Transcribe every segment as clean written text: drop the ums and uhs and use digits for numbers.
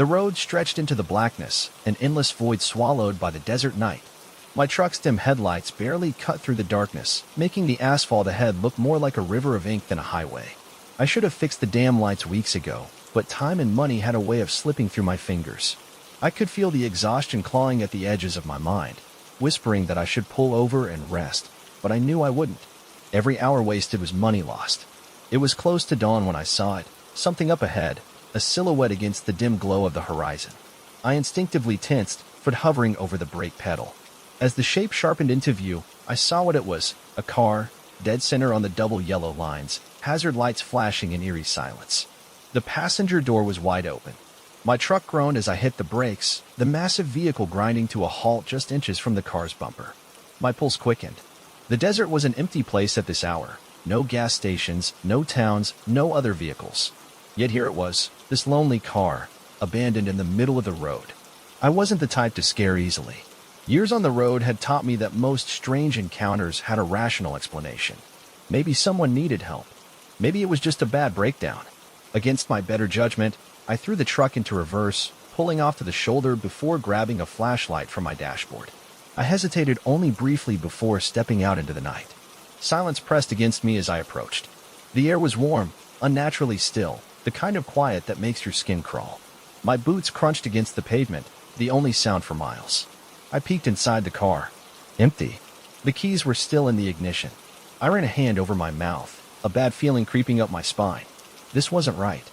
The road stretched into the blackness, an endless void swallowed by the desert night. My truck's dim headlights barely cut through the darkness, making the asphalt ahead look more like a river of ink than a highway. I should have fixed the damn lights weeks ago, but time and money had a way of slipping through my fingers. I could feel the exhaustion clawing at the edges of my mind, whispering that I should pull over and rest, but I knew I wouldn't. Every hour wasted was money lost. It was close to dawn when I saw it, something up ahead, a silhouette against the dim glow of the horizon. I instinctively tensed, foot hovering over the brake pedal. As the shape sharpened into view, I saw what it was, a car, dead center on the double yellow lines, hazard lights flashing in eerie silence. The passenger door was wide open. My truck groaned as I hit the brakes, the massive vehicle grinding to a halt just inches from the car's bumper. My pulse quickened. The desert was an empty place at this hour. No gas stations, no towns, no other vehicles. Yet here it was, this lonely car, abandoned in the middle of the road. I wasn't the type to scare easily. Years on the road had taught me that most strange encounters had a rational explanation. Maybe someone needed help. Maybe it was just a bad breakdown. Against my better judgment, I threw the truck into reverse, pulling off to the shoulder before grabbing a flashlight from my dashboard. I hesitated only briefly before stepping out into the night. Silence pressed against me as I approached. The air was warm, unnaturally still, the kind of quiet that makes your skin crawl. My boots crunched against the pavement, the only sound for miles. I peeked inside the car. Empty. The keys were still in the ignition. I ran a hand over my mouth, a bad feeling creeping up my spine. This wasn't right.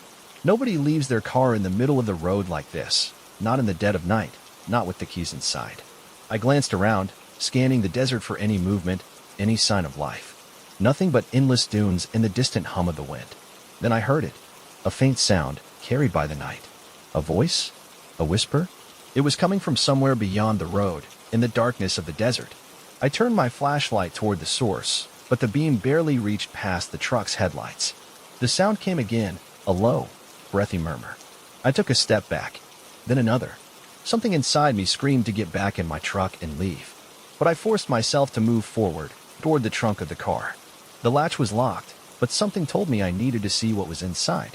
Nobody leaves their car in the middle of the road like this, not in the dead of night, not with the keys inside. I glanced around, scanning the desert for any movement, any sign of life. Nothing but endless dunes and the distant hum of the wind. Then I heard it, a faint sound, carried by the night. A voice? A whisper? It was coming from somewhere beyond the road, in the darkness of the desert. I turned my flashlight toward the source, but the beam barely reached past the truck's headlights. The sound came again, a low, breathy murmur. I took a step back, then another. Something inside me screamed to get back in my truck and leave. But I forced myself to move forward, toward the trunk of the car. The latch was locked, but something told me I needed to see what was inside.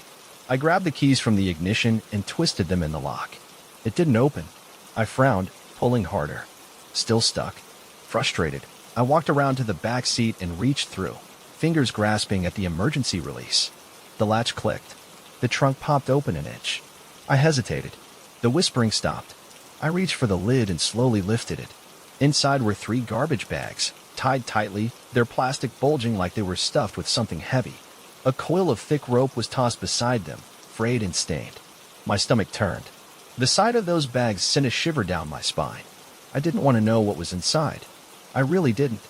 I grabbed the keys from the ignition and twisted them in the lock. It didn't open. I frowned, pulling harder. Still stuck. Frustrated, I walked around to the back seat and reached through, fingers grasping at the emergency release. The latch clicked. The trunk popped open an inch. I hesitated. The whispering stopped. I reached for the lid and slowly lifted it. Inside were 3 garbage bags, tied tightly, their plastic bulging like they were stuffed with something heavy. A coil of thick rope was tossed beside them, frayed and stained. My stomach turned. The sight of those bags sent a shiver down my spine. I didn't want to know what was inside. I really didn't.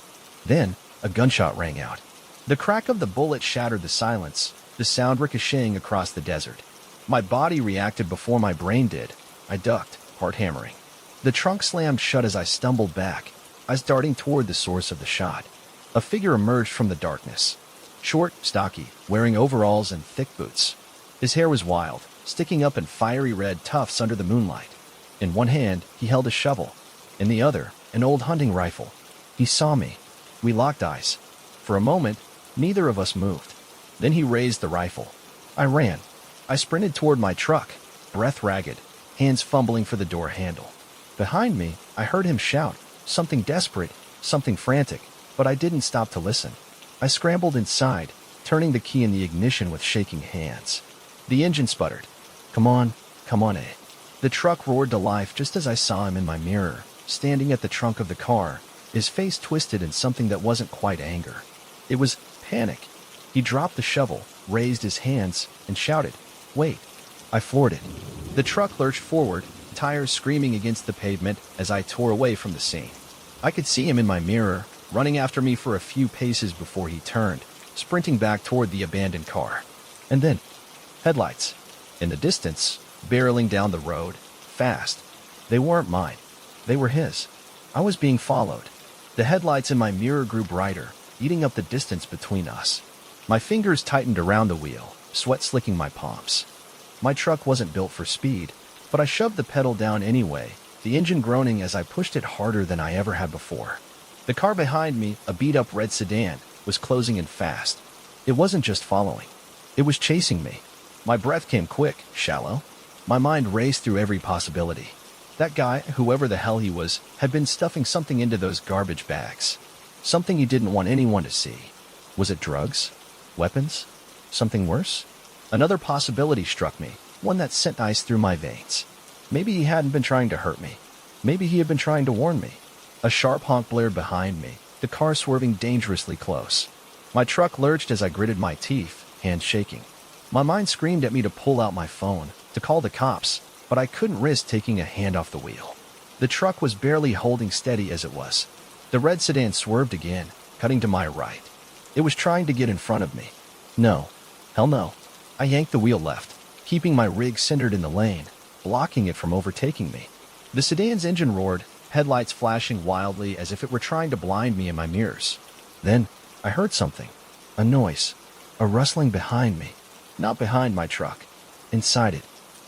Then, a gunshot rang out. The crack of the bullet shattered the silence, the sound ricocheting across the desert. My body reacted before my brain did. I ducked, heart hammering. The trunk slammed shut as I stumbled back, eyes darting toward the source of the shot. A figure emerged from the darkness. Short, stocky, wearing overalls and thick boots. His hair was wild, sticking up in fiery red tufts under the moonlight. In one hand, he held a shovel. In the other, an old hunting rifle. He saw me. We locked eyes. For a moment, neither of us moved. Then he raised the rifle. I ran. I sprinted toward my truck, breath ragged, hands fumbling for the door handle. Behind me, I heard him shout, something desperate, something frantic, but I didn't stop to listen. I scrambled inside, turning the key in the ignition with shaking hands. The engine sputtered. Come on, eh. The truck roared to life just as I saw him in my mirror, standing at the trunk of the car, his face twisted in something that wasn't quite anger. It was panic. He dropped the shovel, raised his hands, and shouted, "Wait." I floored it. The truck lurched forward, tires screaming against the pavement as I tore away from the scene. I could see him in my mirror, running after me for a few paces before he turned, sprinting back toward the abandoned car. And then, headlights. In the distance, barreling down the road, fast. They weren't mine. They were his. I was being followed. The headlights in my mirror grew brighter, eating up the distance between us. My fingers tightened around the wheel, sweat slicking my palms. My truck wasn't built for speed, but I shoved the pedal down anyway, the engine groaning as I pushed it harder than I ever had before. The car behind me, a beat-up red sedan, was closing in fast. It wasn't just following. It was chasing me. My breath came quick, shallow. My mind raced through every possibility. That guy, whoever the hell he was, had been stuffing something into those garbage bags. Something he didn't want anyone to see. Was it drugs? Weapons? Something worse? Another possibility struck me, one that sent ice through my veins. Maybe he hadn't been trying to hurt me. Maybe he had been trying to warn me. A sharp honk blared behind me, the car swerving dangerously close. My truck lurched as I gritted my teeth, hands shaking. My mind screamed at me to pull out my phone, to call the cops, but I couldn't risk taking a hand off the wheel. The truck was barely holding steady as it was. The red sedan swerved again, cutting to my right. It was trying to get in front of me. No. Hell no. I yanked the wheel left, keeping my rig centered in the lane, blocking it from overtaking me. The sedan's engine roared, headlights flashing wildly as if it were trying to blind me in my mirrors. Then, I heard something. A noise. A rustling behind me. Not behind my truck. Inside it.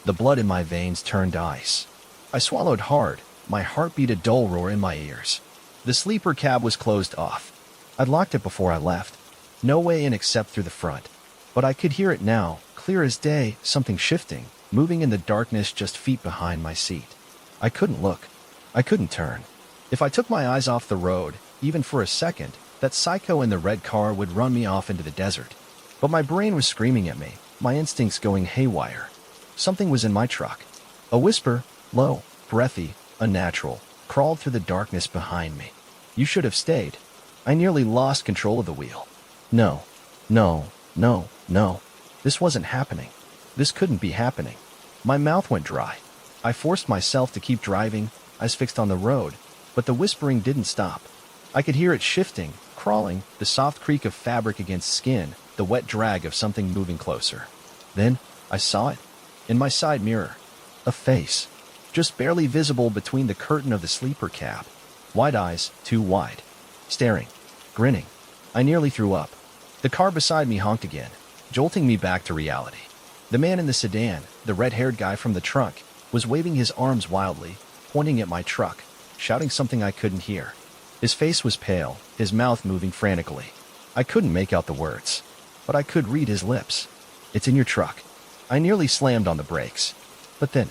The blood in my veins turned to ice. I swallowed hard, my heart beat a dull roar in my ears. The sleeper cab was closed off. I'd locked it before I left. No way in except through the front. But I could hear it now, clear as day, something shifting, moving in the darkness just feet behind my seat. I couldn't look. I couldn't turn. If I took my eyes off the road, even for a second, that psycho in the red car would run me off into the desert. But my brain was screaming at me, my instincts going haywire. Something was in my truck. A whisper, low, breathy, unnatural, crawled through the darkness behind me. You should have stayed. I nearly lost control of the wheel. No. This wasn't happening. This couldn't be happening. My mouth went dry. I forced myself to keep driving, eyes fixed on the road, but the whispering didn't stop. I could hear it shifting, crawling, the soft creak of fabric against skin, the wet drag of something moving closer. Then, I saw it. In my side mirror. A face. Just barely visible between the curtain of the sleeper cab. Wide eyes, too wide. Staring. Grinning. I nearly threw up. The car beside me honked again, jolting me back to reality. The man in the sedan, the red-haired guy from the trunk, was waving his arms wildly, pointing at my truck, shouting something I couldn't hear. His face was pale, his mouth moving frantically. I couldn't make out the words, but I could read his lips. It's in your truck. I nearly slammed on the brakes. But then,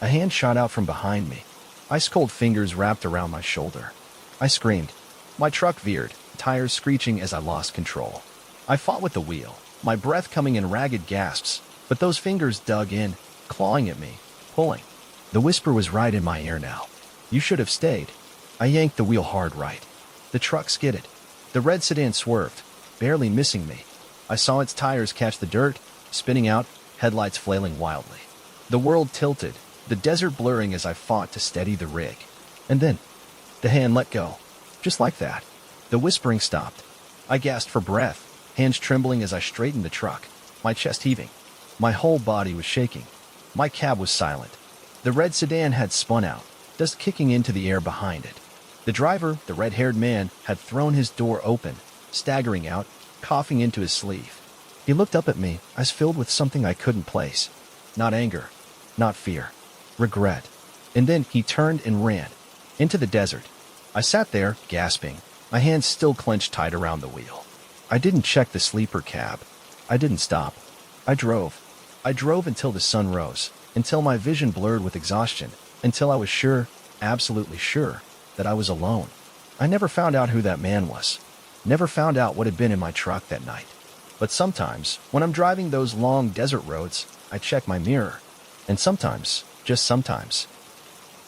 a hand shot out from behind me. Ice-cold fingers wrapped around my shoulder. I screamed. My truck veered, tires screeching as I lost control. I fought with the wheel, my breath coming in ragged gasps, but those fingers dug in, clawing at me, pulling. The whisper was right in my ear now. You should have stayed. I yanked the wheel hard right. The truck skidded. The red sedan swerved, barely missing me. I saw its tires catch the dirt, spinning out, headlights flailing wildly. The world tilted, the desert blurring as I fought to steady the rig. And then, the hand let go. Just like that. The whispering stopped. I gasped for breath, hands trembling as I straightened the truck, my chest heaving. My whole body was shaking. My cab was silent. The red sedan had spun out, dust kicking into the air behind it. The driver, the red-haired man, had thrown his door open, staggering out, coughing into his sleeve. He looked up at me, eyes filled with something I couldn't place. Not anger, not fear, regret. And then he turned and ran, into the desert. I sat there, gasping, my hands still clenched tight around the wheel. I didn't check the sleeper cab. I didn't stop. I drove. I drove until the sun rose, until my vision blurred with exhaustion, until I was sure, absolutely sure, that I was alone. I never found out who that man was. Never found out what had been in my truck that night. But sometimes, when I'm driving those long desert roads, I check my mirror. And sometimes, just sometimes,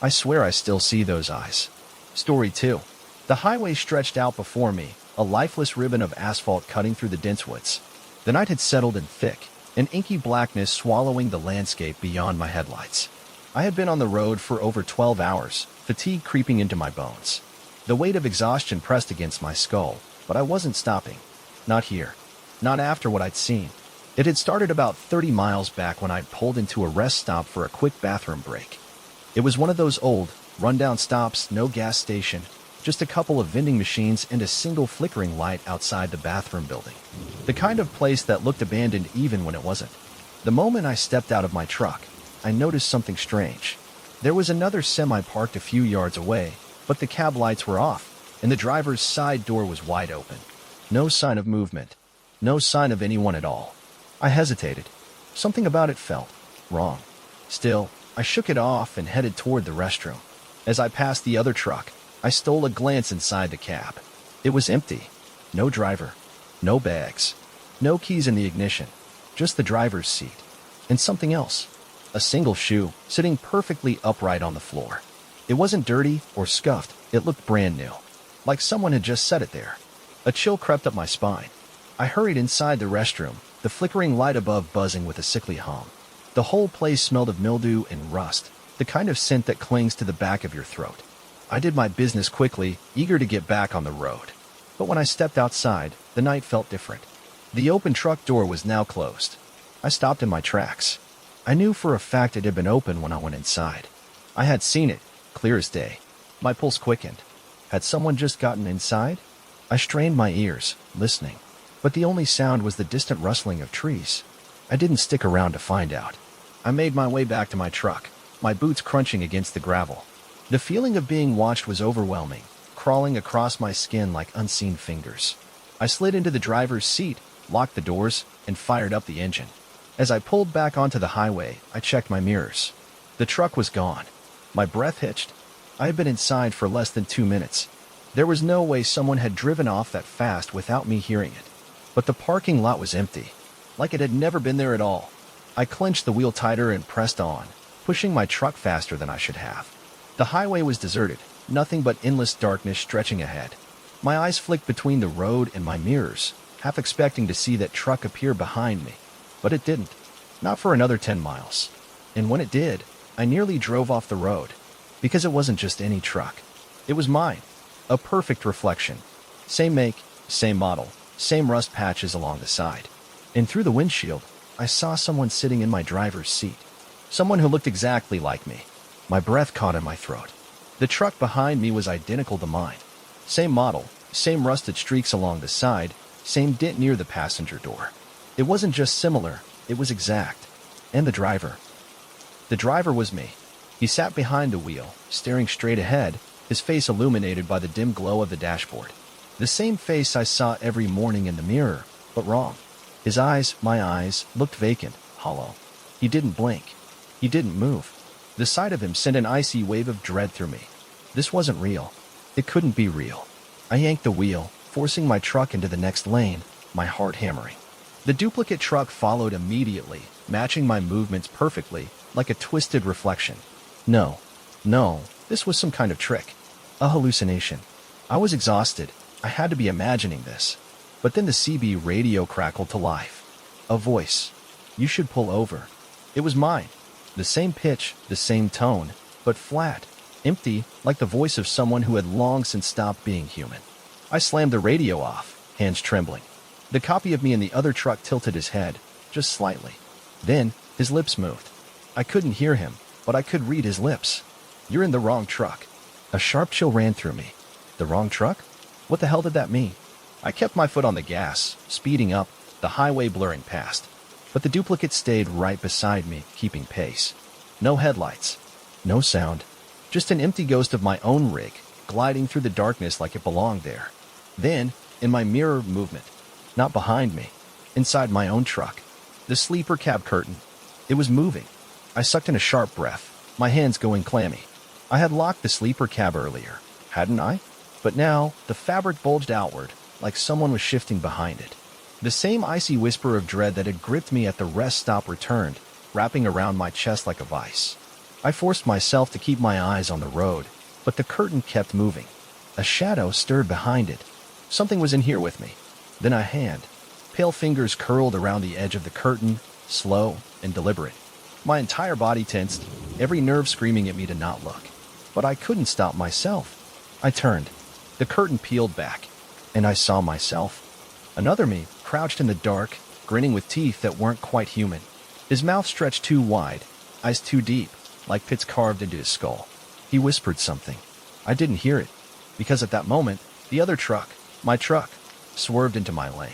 I swear I still see those eyes. Story 2. The highway stretched out before me, a lifeless ribbon of asphalt cutting through the dense woods. The night had settled in thick, an inky blackness swallowing the landscape beyond my headlights. I had been on the road for over 12 hours, fatigue creeping into my bones. The weight of exhaustion pressed against my skull, but I wasn't stopping. Not here. Not after what I'd seen. It had started about 30 miles back when I'd pulled into a rest stop for a quick bathroom break. It was one of those old, rundown stops, no gas station, just a couple of vending machines and a single flickering light outside the bathroom building. The kind of place that looked abandoned even when it wasn't. The moment I stepped out of my truck, I noticed something strange. There was another semi parked a few yards away, but the cab lights were off, and the driver's side door was wide open. No sign of movement. No sign of anyone at all. I hesitated. Something about it felt wrong. Still, I shook it off and headed toward the restroom. As I passed the other truck, I stole a glance inside the cab. It was empty. No driver. No bags. No keys in the ignition. Just the driver's seat. And something else. A single shoe, sitting perfectly upright on the floor. It wasn't dirty or scuffed. It looked brand new. Like someone had just set it there. A chill crept up my spine. I hurried inside the restroom, the flickering light above buzzing with a sickly hum. The whole place smelled of mildew and rust, the kind of scent that clings to the back of your throat. I did my business quickly, eager to get back on the road. But when I stepped outside, the night felt different. The open truck door was now closed. I stopped in my tracks. I knew for a fact it had been open when I went inside. I had seen it, clear as day. My pulse quickened. Had someone just gotten inside? I strained my ears, listening. But the only sound was the distant rustling of trees. I didn't stick around to find out. I made my way back to my truck, my boots crunching against the gravel. The feeling of being watched was overwhelming, crawling across my skin like unseen fingers. I slid into the driver's seat, locked the doors, and fired up the engine. As I pulled back onto the highway, I checked my mirrors. The truck was gone. My breath hitched. I had been inside for less than 2 minutes. There was no way someone had driven off that fast without me hearing it. But the parking lot was empty, like it had never been there at all. I clenched the wheel tighter and pressed on, pushing my truck faster than I should have. The highway was deserted, nothing but endless darkness stretching ahead. My eyes flicked between the road and my mirrors, half expecting to see that truck appear behind me. But it didn't. Not for another 10 miles. And when it did, I nearly drove off the road. Because it wasn't just any truck. It was mine. A perfect reflection. Same make, same model, same rust patches along the side. And through the windshield, I saw someone sitting in my driver's seat. Someone who looked exactly like me. My breath caught in my throat. The truck behind me was identical to mine. Same model, same rusted streaks along the side, same dent near the passenger door. It wasn't just similar, it was exact. And the driver. The driver was me. He sat behind the wheel, staring straight ahead, his face illuminated by the dim glow of the dashboard. The same face I saw every morning in the mirror, but wrong. His eyes, my eyes, looked vacant, hollow. He didn't blink. He didn't move. The sight of him sent an icy wave of dread through me. This wasn't real. It couldn't be real. I yanked the wheel, forcing my truck into the next lane, my heart hammering. The duplicate truck followed immediately, matching my movements perfectly, like a twisted reflection. No, this was some kind of trick. A hallucination. I was exhausted. I had to be imagining this. But then the CB radio crackled to life. A voice. You should pull over. It was mine. The same pitch, the same tone, but flat, empty, like the voice of someone who had long since stopped being human. I slammed the radio off, hands trembling. The copy of me in the other truck tilted his head, just slightly. Then, his lips moved. I couldn't hear him, but I could read his lips. You're in the wrong truck. A sharp chill ran through me. The wrong truck? What the hell did that mean? I kept my foot on the gas, speeding up, the highway blurring past. But the duplicate stayed right beside me, keeping pace. No headlights. No sound. Just an empty ghost of my own rig, gliding through the darkness like it belonged there. Then, in my mirror movement, not behind me, inside my own truck, the sleeper cab curtain. It was moving. I sucked in a sharp breath, my hands going clammy. I had locked the sleeper cab earlier, hadn't I? But now, the fabric bulged outward, like someone was shifting behind it. The same icy whisper of dread that had gripped me at the rest stop returned, wrapping around my chest like a vice. I forced myself to keep my eyes on the road, but the curtain kept moving. A shadow stirred behind it. Something was in here with me. Then a hand. Pale fingers curled around the edge of the curtain, slow and deliberate. My entire body tensed, every nerve screaming at me to not look. But I couldn't stop myself. I turned. The curtain peeled back, and I saw myself. Another me, crouched in the dark, grinning with teeth that weren't quite human. His mouth stretched too wide, eyes too deep, like pits carved into his skull. He whispered something. I didn't hear it, because at that moment, the other truck, my truck, swerved into my lane.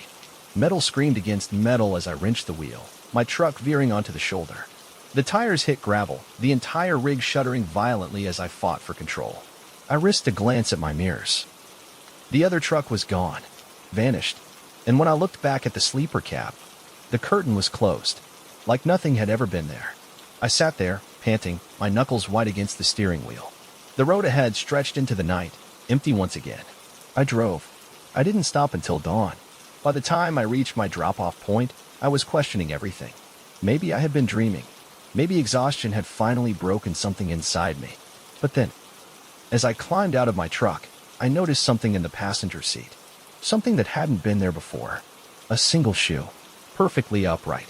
Metal screamed against metal as I wrenched the wheel, my truck veering onto the shoulder. The tires hit gravel, the entire rig shuddering violently as I fought for control. I risked a glance at my mirrors. The other truck was gone, vanished, and when I looked back at the sleeper cab, the curtain was closed, like nothing had ever been there. I sat there, panting, my knuckles white against the steering wheel. The road ahead stretched into the night, empty once again. I drove. I didn't stop until dawn. By the time I reached my drop-off point, I was questioning everything. Maybe I had been dreaming. Maybe exhaustion had finally broken something inside me. But then, as I climbed out of my truck, I noticed something in the passenger seat. Something that hadn't been there before. A single shoe. Perfectly upright.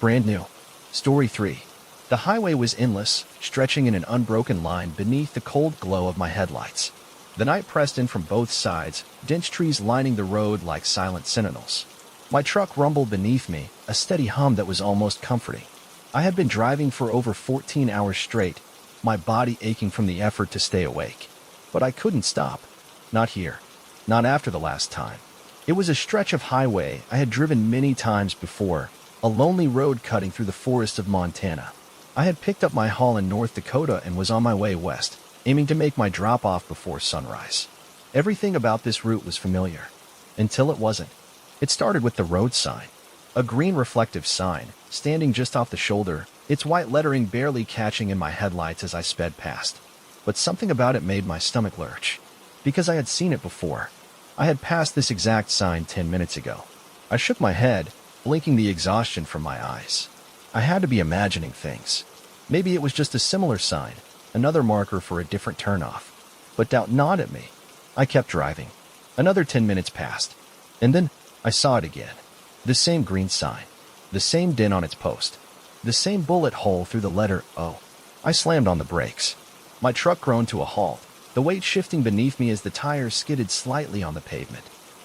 Brand new. Story 3. The highway was endless, stretching in an unbroken line beneath the cold glow of my headlights. The night pressed in from both sides, dense trees lining the road like silent sentinels. My truck rumbled beneath me, a steady hum that was almost comforting. I had been driving for over 14 hours straight, my body aching from the effort to stay awake. But I couldn't stop. Not here. Not after the last time. It was a stretch of highway I had driven many times before, a lonely road cutting through the forests of Montana. I had picked up my haul in North Dakota and was on my way west, aiming to make my drop-off before sunrise. Everything about this route was familiar. Until it wasn't. It started with the road sign. A green reflective sign, standing just off the shoulder, its white lettering barely catching in my headlights as I sped past. But something about it made my stomach lurch. Because I had seen it before. I had passed this exact sign 10 minutes ago. I shook my head, blinking the exhaustion from my eyes. I had to be imagining things. Maybe it was just a similar sign, another marker for a different turnoff. But doubt gnawed at me. I kept driving. Another 10 minutes passed. And then I saw it again. The same green sign. The same dent on its post. The same bullet hole through the letter O. I slammed on the brakes. My truck groaned to a halt, the weight shifting beneath me as the tires skidded slightly on the pavement.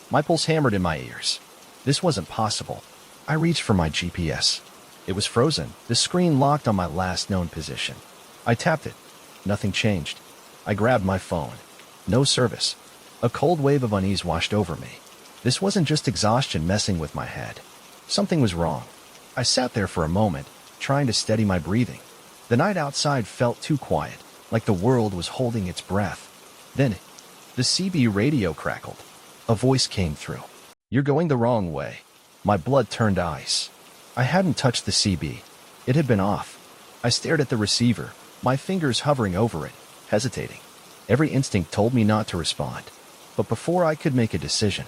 My pulse hammered in my ears. This wasn't possible. I reached for my GPS. It was frozen, the screen locked on my last known position. I tapped it. Nothing changed. I grabbed my phone. No service. A cold wave of unease washed over me. This wasn't just exhaustion messing with my head. Something was wrong. I sat there for a moment, trying to steady my breathing. The night outside felt too quiet, like the world was holding its breath. Then, the CB radio crackled. A voice came through. "You're going the wrong way." My blood turned ice. I hadn't touched the CB. It had been off. I stared at the receiver, my fingers hovering over it, hesitating. Every instinct told me not to respond. But before I could make a decision,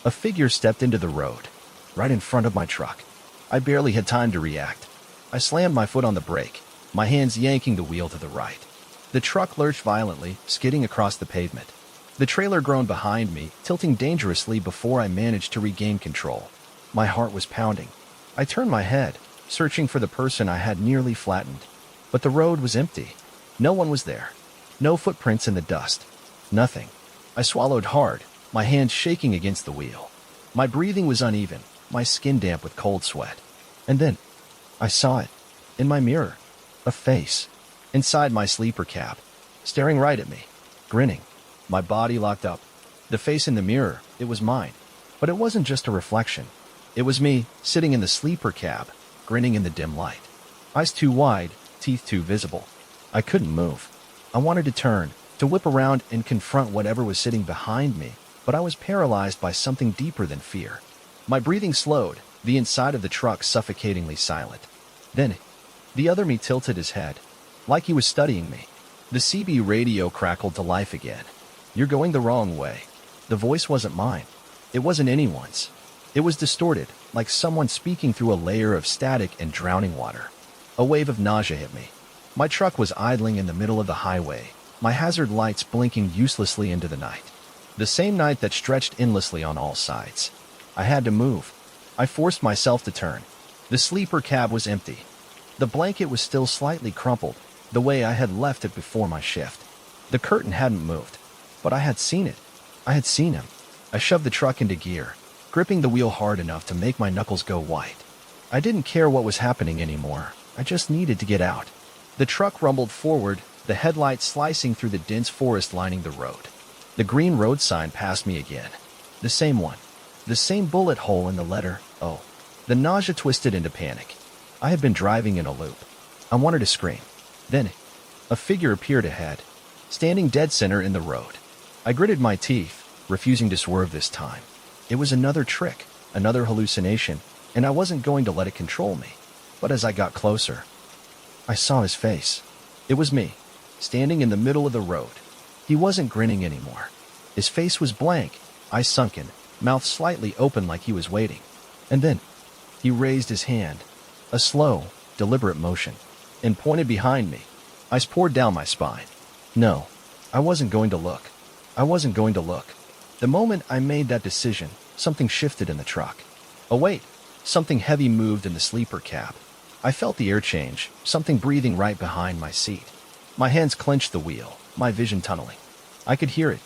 a figure stepped into the road, right in front of my truck. I barely had time to react. I slammed my foot on the brake, my hands yanking the wheel to the right. The truck lurched violently, skidding across the pavement. The trailer groaned behind me, tilting dangerously before I managed to regain control. My heart was pounding. I turned my head, searching for the person I had nearly flattened. But the road was empty. No one was there. No footprints in the dust. Nothing. I swallowed hard, my hands shaking against the wheel. My breathing was uneven, my skin damp with cold sweat. And then, I saw it. In my mirror. A face. Inside my sleeper cab. Staring right at me. Grinning. My body locked up. The face in the mirror, it was mine. But it wasn't just a reflection. It was me, sitting in the sleeper cab, grinning in the dim light. Eyes too wide, teeth too visible. I couldn't move. I wanted to turn, to whip around and confront whatever was sitting behind me, but I was paralyzed by something deeper than fear. My breathing slowed, the inside of the truck suffocatingly silent. Then, the other me tilted his head, like he was studying me. The CB radio crackled to life again. "You're going the wrong way." The voice wasn't mine. It wasn't anyone's. It was distorted, like someone speaking through a layer of static and drowning water. A wave of nausea hit me. My truck was idling in the middle of the highway, my hazard lights blinking uselessly into the night. The same night that stretched endlessly on all sides. I had to move. I forced myself to turn. The sleeper cab was empty. The blanket was still slightly crumpled, the way I had left it before my shift. The curtain hadn't moved, but I had seen it. I had seen him. I shoved the truck into gear, gripping the wheel hard enough to make my knuckles go white. I didn't care what was happening anymore. I just needed to get out. The truck rumbled forward, the headlights slicing through the dense forest lining the road. The green road sign passed me again. The same one. The same bullet hole in the letter O. The nausea twisted into panic. I had been driving in a loop. I wanted to scream. Then, a figure appeared ahead, standing dead center in the road. I gritted my teeth, refusing to swerve this time. It was another trick, another hallucination, and I wasn't going to let it control me. But as I got closer, I saw his face. It was me, standing in the middle of the road. He wasn't grinning anymore. His face was blank, eyes sunken, mouth slightly open like he was waiting. And then, he raised his hand, a slow, deliberate motion, and pointed behind me. Ice poured down my spine. No, I wasn't going to look. I wasn't going to look. The moment I made that decision, something shifted in the truck. Oh wait, something heavy moved in the sleeper cab. I felt the air change, something breathing right behind my seat. My hands clenched the wheel, my vision tunneling. I could hear it.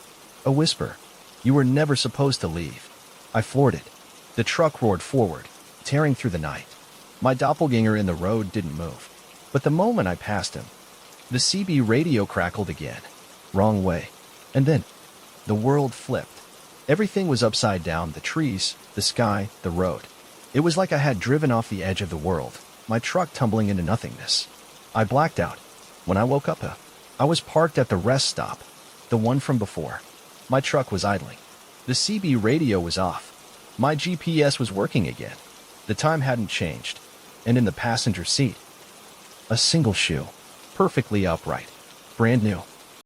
A whisper. You were never supposed to leave. I floored it. The truck roared forward, tearing through the night. My doppelganger in the road didn't move. But the moment I passed him, the CB radio crackled again. Wrong way. And then, the world flipped. Everything was upside down, the trees, the sky, the road. It was like I had driven off the edge of the world, my truck tumbling into nothingness. I blacked out. When I woke up, I was parked at the rest stop, the one from before. My truck was idling. The CB radio was off. My GPS was working again. The time hadn't changed. And in the passenger seat, a single shoe, perfectly upright, brand new.